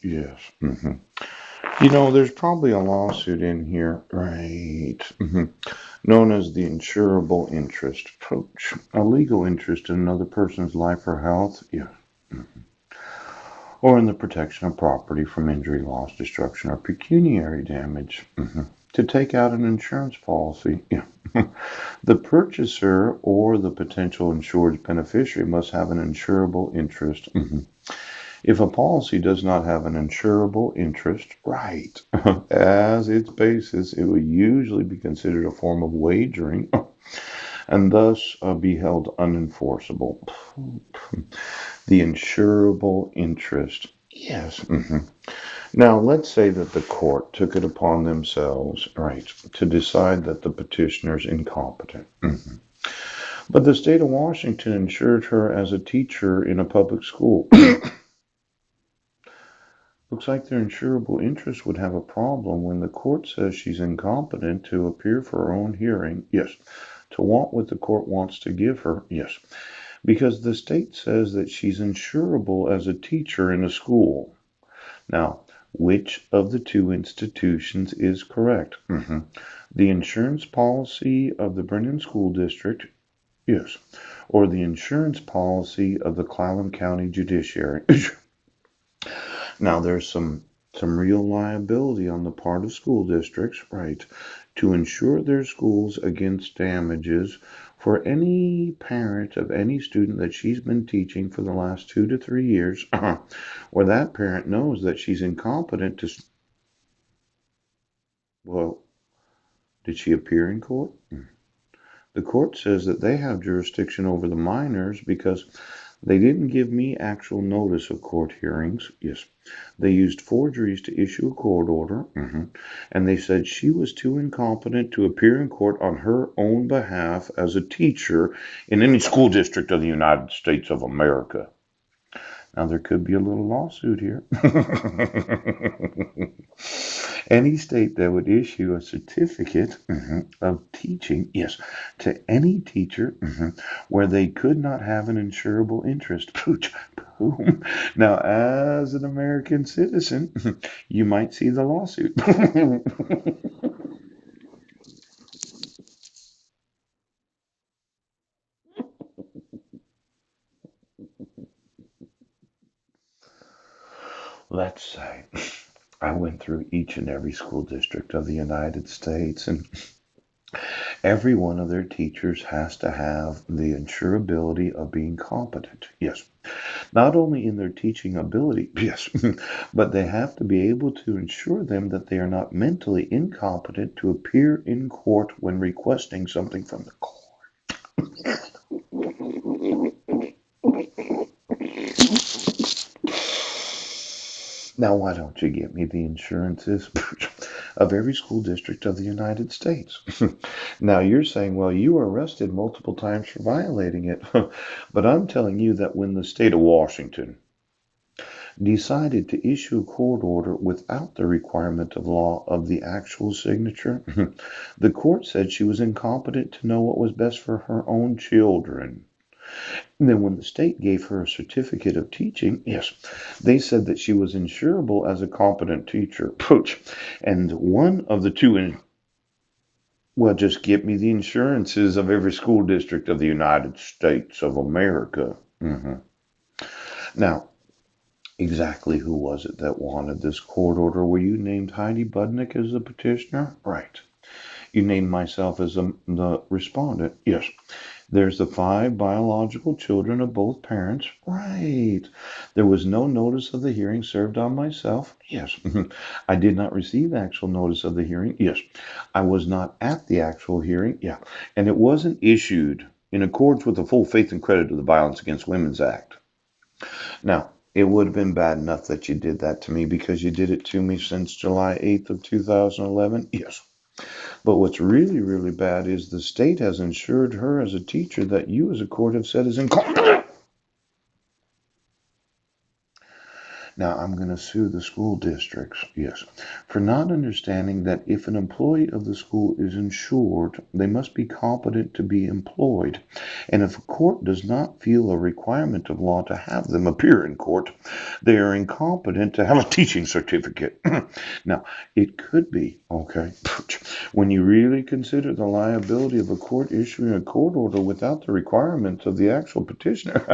Yes. There's probably a lawsuit in here, right? Known as the insurable interest approach. A legal interest in another person's life or health, yeah. Or in the protection of property from injury, loss, destruction, or pecuniary damage. To take out an insurance policy, yeah. The purchaser or the potential insured beneficiary must have an insurable interest. If a policy does not have an insurable interest, right, as its basis, it will usually be considered a form of wagering and thus be held unenforceable. The insurable interest. Yes. Now, let's say that the court took it upon themselves, right, to decide that the petitioner's incompetent. But the state of Washington insured her as a teacher in a public school. Looks like their insurable interest would have a problem when the court says she's incompetent to appear for her own hearing. Yes. To want what the court wants to give her. Yes. Because the state says that she's insurable as a teacher in a school. Now, which of the two institutions is correct? The insurance policy of the Brennan School District, yes, or the insurance policy of the Clallam County Judiciary. Now, there's some real liability on the part of school districts, right, to insure their schools against damages for any parent of any student that she's been teaching for the last 2 to 3 years, or that parent knows that she's incompetent to, well, did she appear in court? The court says that they have jurisdiction over the minors because they didn't give me actual notice of court hearings. Yes. They used forgeries to issue a court order. And they said she was too incompetent to appear in court on her own behalf as a teacher in any school district of the United States of America. Now, there could be a little lawsuit here. Any state that would issue a certificate of teaching, yes, to any teacher where they could not have an insurable interest. Pooch, boom. Now, as an American citizen, you might see the lawsuit. Let's say I went through each and every school district of the United States, and every one of their teachers has to have the insurability of being competent. Yes. Not only in their teaching ability, yes, but they have to be able to ensure them that they are not mentally incompetent to appear in court when requesting something from the court. Now, why don't you get me the insurances of every school district of the United States? Now, you're saying, well, you were arrested multiple times for violating it. But I'm telling you that when the state of Washington decided to issue a court order without the requirement of law of the actual signature, the court said she was incompetent to know what was best for her own children. And then when the state gave her a certificate of teaching, yes, they said that she was insurable as a competent teacher. Pooch. And one of the two, well, just get me the insurances of every school district of the United States of America. Now, exactly who was it that wanted this court order? Were you named Heidi Budnick as the petitioner? Right. You named myself as the respondent. Yes. There's the 5 biological children of both parents. Right. There was no notice of the hearing served on myself. Yes. I did not receive actual notice of the hearing. Yes. I was not at the actual hearing. Yeah. And it wasn't issued in accordance with the full faith and credit of the Violence Against Women's Act. Now, it would have been bad enough that you did that to me because you did it to me since July 8th of 2011. Yes. But what's really, really bad is the state has insured her as a teacher that you as a court have said is incompetent. Now, I'm going to sue the school districts, yes, for not understanding that if an employee of the school is insured, they must be competent to be employed. And if a court does not feel a requirement of law to have them appear in court, they are incompetent to have a teaching certificate. Now, it could be, okay, when you really consider the liability of a court issuing a court order without the requirements of the actual petitioner.